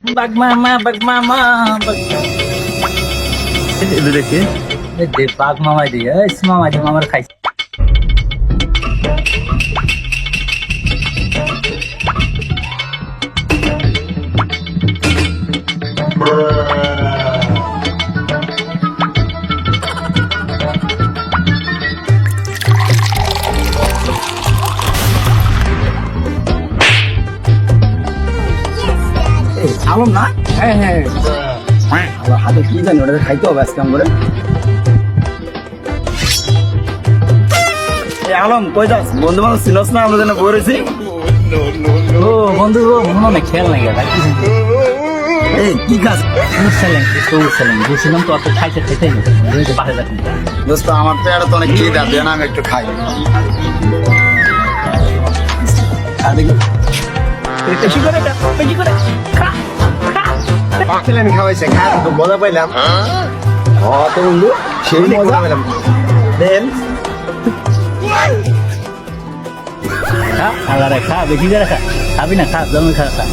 বাঘ মামা বাঘ মামা এটা দেখি দে বাঘ মামাই দিয়ে মামা দিয়ে মামার খাইছে আলম না হ্যাঁ হ্যাঁ আমার হাতে কি জানি ওটা খাইতে হবে আজকে করে আলম কই যাস বন্ধু বান্ধব চিনস না আমরা যেন বই রয়েছি ও বন্ধু মনে অনেক খেয়াল নাই গেল এই কি কাজ বুঝছিলাম তো অত খাইতে খেতেই বাসে যাচ্ছি দোস্ত আমার তো এটা তো অনেক খিদা দেন আমি একটু খাই আর দেখি বেশি করে বেশি করে ছেলেন খাওয়াইছে খাওয়া তো মজা পাইলাম তো বন্ধু সেই মজা পেলাম দেন খা আল্লাহ রে খা বেশি করে খা খাবি না খা জমি খা খা